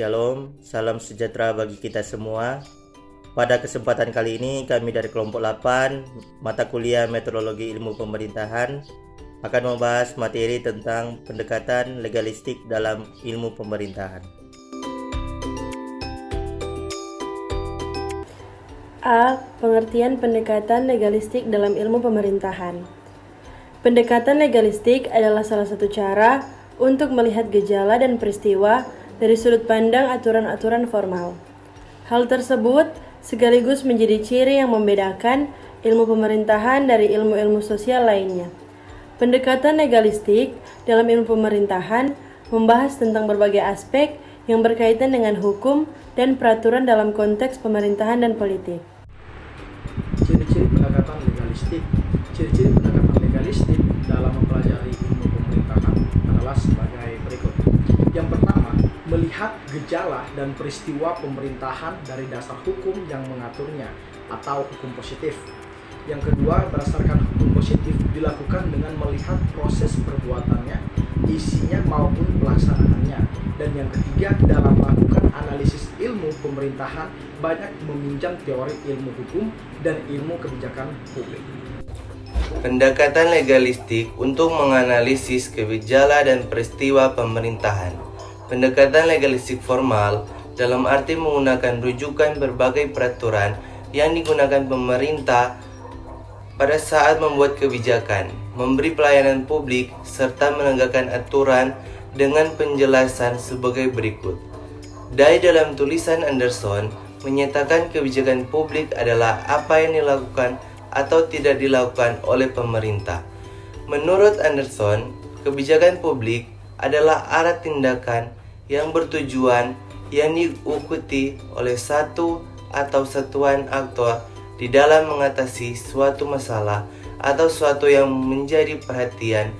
Shalom, salam sejahtera bagi kita semua. Pada kesempatan kali ini kami dari kelompok 8 mata kuliah Metodologi Ilmu Pemerintahan akan membahas materi tentang pendekatan legalistik dalam ilmu pemerintahan. A. Pengertian pendekatan legalistik dalam ilmu pemerintahan. Pendekatan legalistik adalah salah satu cara untuk melihat gejala dan peristiwa dari sudut pandang aturan-aturan formal. Hal tersebut sekaligus menjadi ciri yang membedakan ilmu pemerintahan dari ilmu-ilmu sosial lainnya. Pendekatan legalistik dalam ilmu pemerintahan membahas tentang berbagai aspek yang berkaitan dengan hukum dan peraturan dalam konteks pemerintahan dan politik. Ciri-ciri pendekatan legalistik. Ciri-ciri pendekatan legalistik dalam mempelajari ilmu pemerintahan adalah sebagai berikut. Yang pertama, melihat gejala dan peristiwa pemerintahan dari dasar hukum yang mengaturnya atau hukum positif. Yang kedua, berdasarkan hukum positif dilakukan dengan melihat proses perbuatannya, isinya maupun pelaksanaannya. Dan yang ketiga, dalam melakukan analisis ilmu pemerintahan banyak meminjam teori ilmu hukum dan ilmu kebijakan publik. Pendekatan legalistik untuk menganalisis gejala dan peristiwa pemerintahan. Pendekatan legalistik formal dalam arti menggunakan rujukan berbagai peraturan yang digunakan pemerintah pada saat membuat kebijakan, memberi pelayanan publik, serta menegakkan aturan dengan penjelasan sebagai berikut. Dari dalam tulisan Anderson menyatakan kebijakan publik adalah apa yang dilakukan atau tidak dilakukan oleh pemerintah. Menurut Anderson, kebijakan publik adalah arah tindakan yang bertujuan yang diikuti oleh satu atau satuan aktor di dalam mengatasi suatu masalah atau suatu yang menjadi perhatian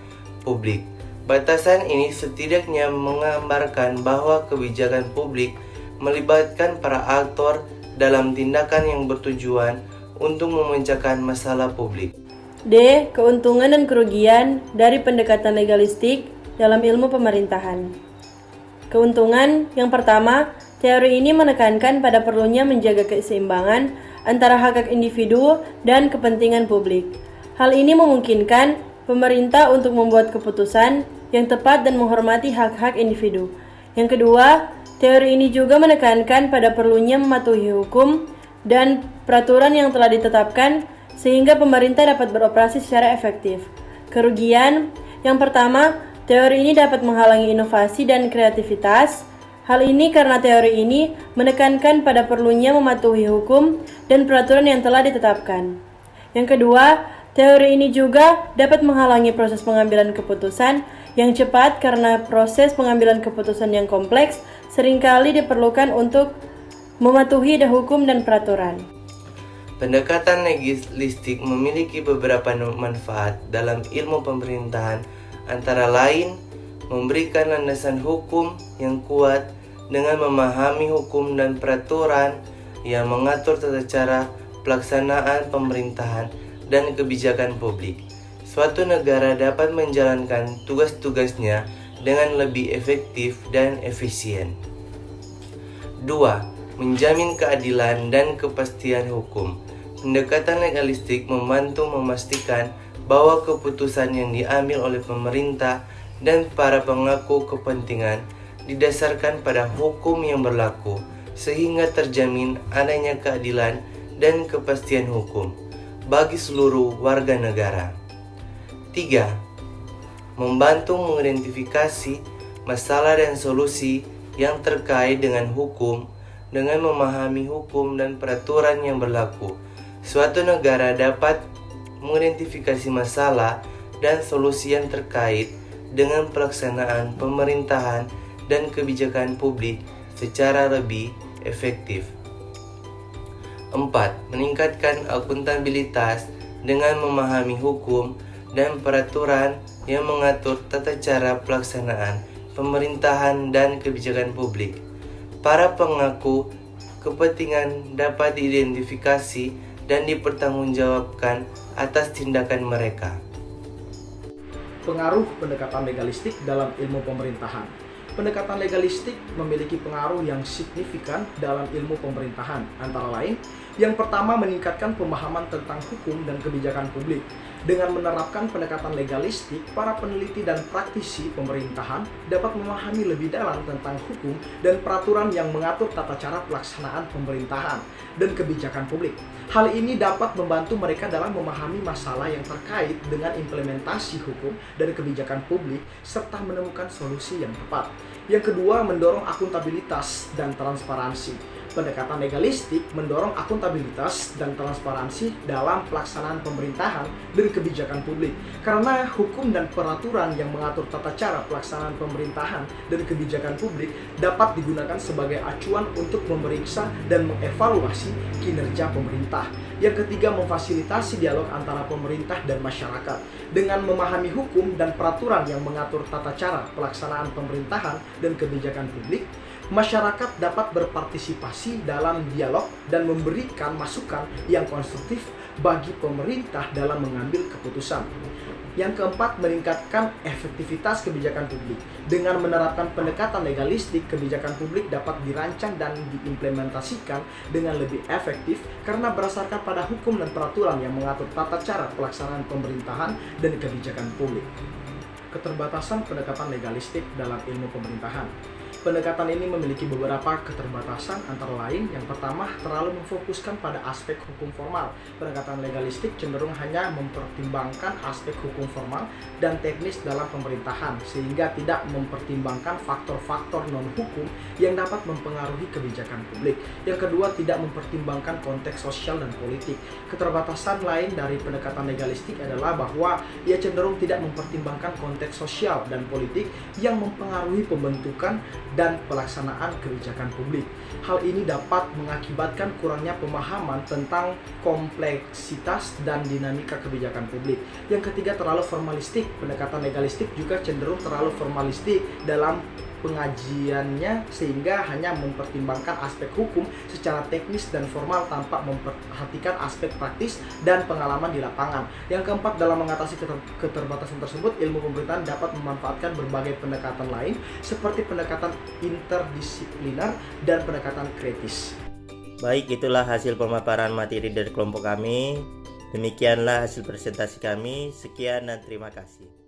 publik. Batasan ini setidaknya menggambarkan bahwa kebijakan publik melibatkan para aktor dalam tindakan yang bertujuan untuk memecahkan masalah publik. D. Keuntungan dan kerugian dari pendekatan legalistik dalam ilmu pemerintahan. Keuntungan yang pertama, teori ini menekankan pada perlunya menjaga keseimbangan antara hak-hak individu dan kepentingan publik. Hal ini memungkinkan pemerintah untuk membuat keputusan yang tepat dan menghormati hak-hak individu. Yang kedua, teori ini juga menekankan pada perlunya mematuhi hukum dan peraturan yang telah ditetapkan sehingga pemerintah dapat beroperasi secara efektif. Kerugian yang pertama, teori ini dapat menghalangi inovasi dan kreativitas. Hal ini karena teori ini menekankan pada perlunya mematuhi hukum dan peraturan yang telah ditetapkan. Yang kedua, teori ini juga dapat menghalangi proses pengambilan keputusan yang cepat karena proses pengambilan keputusan yang kompleks seringkali diperlukan untuk mematuhi hukum dan peraturan. Pendekatan legalistik memiliki beberapa manfaat dalam ilmu pemerintahan, antara lain memberikan landasan hukum yang kuat dengan memahami hukum dan peraturan yang mengatur tata cara pelaksanaan pemerintahan dan kebijakan publik. Suatu negara dapat menjalankan tugas-tugasnya dengan lebih efektif dan efisien. 2. Menjamin keadilan dan kepastian hukum. Pendekatan legalistik membantu memastikan bahwa keputusan yang diambil oleh pemerintah dan para pemangku kepentingan didasarkan pada hukum yang berlaku, sehingga terjamin adanya keadilan dan kepastian hukum bagi seluruh warga negara. 3. Membantu mengidentifikasi masalah dan solusi yang terkait dengan hukum. Dengan memahami hukum dan peraturan yang berlaku, suatu negara dapat mengidentifikasi masalah dan solusi yang terkait dengan pelaksanaan pemerintahan dan kebijakan publik secara lebih efektif. 4. Meningkatkan akuntabilitas dengan memahami hukum dan peraturan yang mengatur tata cara pelaksanaan pemerintahan dan kebijakan publik. Para pemangku kepentingan dapat diidentifikasi dan dipertanggungjawabkan atas tindakan mereka. Pengaruh pendekatan legalistik dalam ilmu pemerintahan. pendekatan legalistik memiliki pengaruh yang signifikan dalam ilmu pemerintahan. Antara lain, yang pertama meningkatkan pemahaman tentang hukum dan kebijakan publik. Dengan menerapkan pendekatan legalistik, para peneliti dan praktisi pemerintahan dapat memahami lebih dalam tentang hukum dan peraturan yang mengatur tata cara pelaksanaan pemerintahan dan kebijakan publik. Hal ini dapat membantu mereka dalam memahami masalah yang terkait dengan implementasi hukum dan kebijakan publik serta menemukan solusi yang tepat. Yang kedua, mendorong akuntabilitas dan transparansi. Pendekatan legalistik mendorong akuntabilitas dan transparansi dalam pelaksanaan pemerintahan dan kebijakan publik. Karena hukum dan peraturan yang mengatur tata cara pelaksanaan pemerintahan dan kebijakan publik dapat digunakan sebagai acuan untuk memeriksa dan mengevaluasi kinerja pemerintah. Yang ketiga, memfasilitasi dialog antara pemerintah dan masyarakat. Dengan memahami hukum dan peraturan yang mengatur tata cara pelaksanaan pemerintahan dan kebijakan publik, masyarakat dapat berpartisipasi dalam dialog dan memberikan masukan yang konstruktif bagi pemerintah dalam mengambil keputusan. Yang keempat, meningkatkan efektivitas kebijakan publik. Dengan menerapkan pendekatan legalistik, kebijakan publik dapat dirancang dan diimplementasikan dengan lebih efektif karena berdasarkan pada hukum dan peraturan yang mengatur tata cara pelaksanaan pemerintahan dan kebijakan publik. Keterbatasan pendekatan legalistik dalam ilmu pemerintahan. Pendekatan ini memiliki beberapa keterbatasan, antara lain yang pertama, terlalu memfokuskan pada aspek hukum formal. Pendekatan legalistik cenderung hanya mempertimbangkan aspek hukum formal dan teknis dalam pemerintahan, sehingga tidak mempertimbangkan faktor-faktor non-hukum yang dapat mempengaruhi kebijakan publik. Yang kedua, tidak mempertimbangkan konteks sosial dan politik. Keterbatasan lain dari pendekatan legalistik adalah bahwa ia cenderung tidak mempertimbangkan konteks sosial dan politik yang mempengaruhi pembentukan dan pelaksanaan kebijakan publik. Hal ini dapat mengakibatkan kurangnya pemahaman tentang kompleksitas dan dinamika kebijakan publik. Yang ketiga, terlalu formalistik. Pendekatan legalistik juga cenderung terlalu formalistik dalam pengajiannya sehingga hanya mempertimbangkan aspek hukum secara teknis dan formal tanpa memperhatikan aspek praktis dan pengalaman di lapangan. Yang keempat, dalam mengatasi keterbatasan tersebut, ilmu pemerintahan dapat memanfaatkan berbagai pendekatan lain seperti pendekatan interdisipliner dan pendekatan kritis. Baik, itulah hasil pemaparan materi dari kelompok kami. Demikianlah hasil presentasi kami. Sekian dan terima kasih.